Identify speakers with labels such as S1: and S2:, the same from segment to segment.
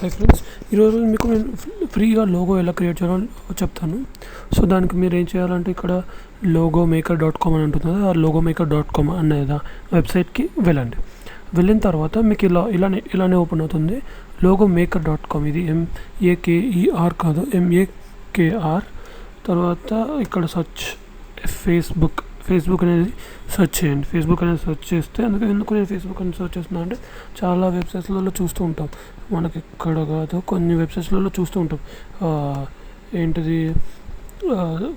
S1: Hi friends, ఈరోజు మీకు నేను ఫ్రీగా లోగో ఎలా క్రియేట్ చేయాలో చెప్తాను. సో దానికి మీరు ఏం చేయాలంటే ఇక్కడ logomaker.com అని ఉంటుంది కదా, ఆ logomaker.com అనే వెబ్సైట్కి వెళ్ళండి. వెళ్ళిన తర్వాత మీకు ఇలానే ఓపెన్ అవుతుంది. logomaker.com, ఇది MAKER కాదు, MAKR. తర్వాత ఇక్కడ సర్చ్ ఫేస్బుక్ అనేది సెర్చ్ చేయండి. ఫేస్బుక్ అనేది సెర్చ్ చేస్తే ఎందుకు నేను ఫేస్బుక్ అనేది సెర్చ్ చేస్తున్నా అంటే చాలా వెబ్సైట్స్లలో చూస్తూ ఉంటాం, మనకి ఇక్కడ కాదు కొన్ని వెబ్సైట్స్లలో చూస్తూ ఉంటాం. ఏంటిది,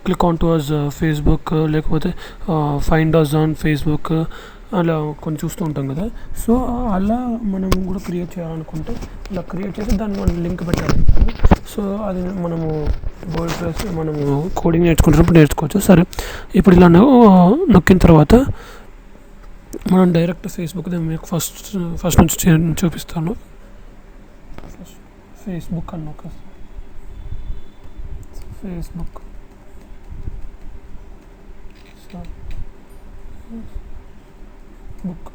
S1: click on to us Facebook, లేకపోతే ఫైండ్ అస్ ఆన్ ఫేస్బుక్, అలా కొన్ని చూస్తూ ఉంటాం కదా. సో అలా మనం కూడా క్రియేట్ చేయాలనుకుంటే ఇలా క్రియేట్ చేసి దాన్ని మనం లింక్ పెట్టాలి. సో అది మనము వర్డ్ ప్రెస్ మనము కోడింగ్ నేర్చుకుంటున్నప్పుడు నేర్చుకోవచ్చు. సరే, ఇప్పుడు ఇలా నొక్కిన తర్వాత మనం డైరెక్ట్ ఫేస్బుక్ మీకు ఫస్ట్ నుంచి చూపిస్తాను. ఫేస్బుక్ అని నొక్కేస్తాను. ఫేస్బుక్ బుక్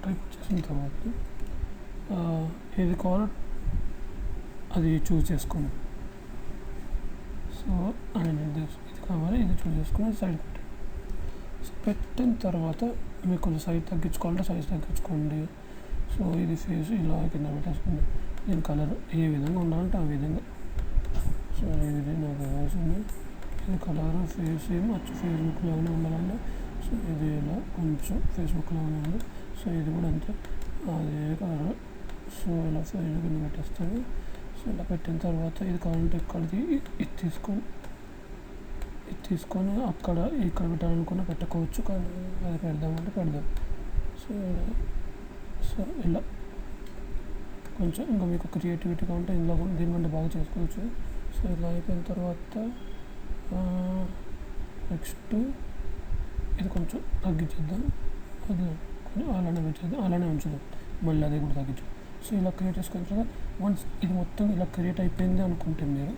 S1: టైప్ చేసిన తర్వాత ఏది కావాలో అది చూస్ చేసుకోండి. సో ఇది కావాలి, ఇది చూస్ చేసుకుని సైడ్ పెట్టండి. సో పెట్టిన తర్వాత మీకు కొంచెం సైజ్ తగ్గించుకోవాలంటే సైజ్ తగ్గించుకోండి. సో ఇది ఫేస్ ఇలా కింద పెట్టేసుకోండి. దీని కలర్ ఏ విధంగా ఉండాలంటే ఆ విధంగా. సో ఇది నాకు కావాల్సింది, ఇది కలర్ ఫేస్ ఏమో ఫేస్బుక్ లాగానే ఉండాలంటే సో ఇది ఇలా కొంచెం ఫేస్బుక్ లాగానే ఉంది. సో ఇది కూడా అంతే, అదే కలర్. సో ఇలా ఫైల్ కింద పెట్టేస్తాను. సో ఇలా పెట్టిన తర్వాత ఇది కావాలంటే ఇక్కడిది ఇది తీసుకొని ఇక్కడ పెట్టాలనుకున్న పెట్టుకోవచ్చు, కానీ అది పెడదామంటే పెడదాం. సో ఇలా కొంచెం ఇంకా మీకు క్రియేటివిటీగా ఉంటే ఇందులో దీనికంటే బాగా చేసుకోవచ్చు. సో ఇలా అయిపోయిన తర్వాత నెక్స్ట్ ఇది కొంచెం తగ్గించేద్దాం, అది అలానే ఉంచుదాం, మళ్ళీ అది కూడా తగ్గించాం. సో ఇలా క్రియేట్ చేసుకున్న తర్వాత వన్స్ ఇది మొత్తం ఇలా క్రియేట్ అయిపోయింది అనుకుంటే మీరు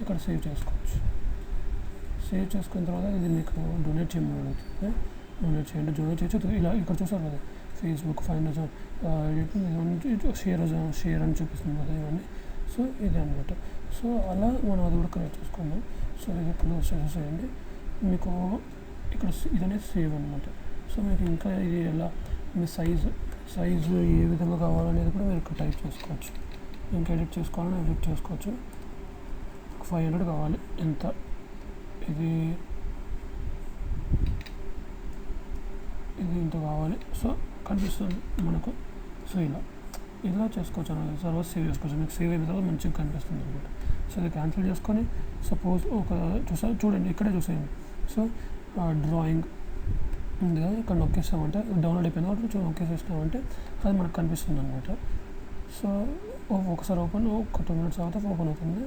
S1: ఇక్కడ సేవ్ చేసుకోవచ్చు. సేవ్ చేసుకున్న తర్వాత ఇది మీకు డొనేట్ చేయమని అడుగుతుంది. డొనేట్ చేయొచ్చు. ఇలా ఇక్కడ చూసారు కదా, ఫేస్బుక్ ఫైండ్ షేర్ అని చూపిస్తుంది కదా ఇవన్నీ. సో ఇది అనమాట. సో అలా మనం అది కూడా క్రియేట్ చేసుకున్నాం. సో ఇది క్లోజ్ చేసేయండి. మీకు ఇక్కడ ఇది అనేది సేవ్ అనమాట. సో మీకు ఇంకా ఇది ఎలా మీ సైజు ఏ విధంగా కావాలనేది కూడా మీరు ఇక్కడ టైప్ చేసుకోవచ్చు. ఇంకా ఎడిట్ చేసుకోవాలని ఎడిట్ చేసుకోవచ్చు. 500 కావాలి, ఎంత ఇది ఇంత కావాలి. సో కనిపిస్తుంది మనకు. సో ఇలా చేసుకోవచ్చు అన్నమాట. తర్వాత సేవ్ చేసుకోవచ్చు. మీకు సేవ్ అయిన తర్వాత మంచిగా కనిపిస్తుంది అనమాట. సో ఇది క్యాన్సిల్ చేసుకొని సపోజ్ చూడండి ఇక్కడే చూసేయండి. సో డ్రాయింగ్ ఉంది కదా, ఇక్కడ నొక్కేస్తామంటే డౌన్లోడ్ అయిపోయింది కాబట్టి నొక్కేసేస్తామంటే అది మనకు కనిపిస్తుంది అనమాట. సో ఒకసారి ఒక 2 minutes తర్వాత ఓపెన్ అవుతుంది.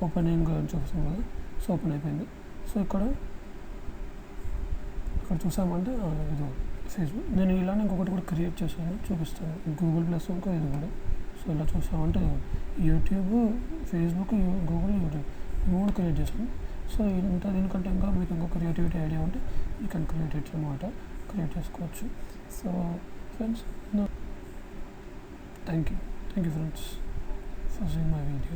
S1: ఓపెనింగ్ చూపిస్తుంది కదా. సో ఓపెన్ అయిపోయింది. సో ఇక్కడ చూసామంటే ఇది ఫేస్బుక్. నేను ఇలానే ఇంకొకటి కూడా క్రియేట్ చేశాను, చూపిస్తాను. గూగుల్ ప్లస్ ఇంకా ఇది కూడా. సో ఇలా చూసామంటే యూట్యూబ్, ఫేస్బుక్, గూగుల్, యూట్యూబ్ ఈ 3 క్రియేట్ చేశాను. సో దీనికంటే ఇంకా మీకు ఇంకో క్రియేటివిటీ ఐడియా ఉంటే యూ కెన్ క్రియేట్ అనమాట, క్రియేట్ చేసుకోవచ్చు. So friends, thank you friends for seeing my video.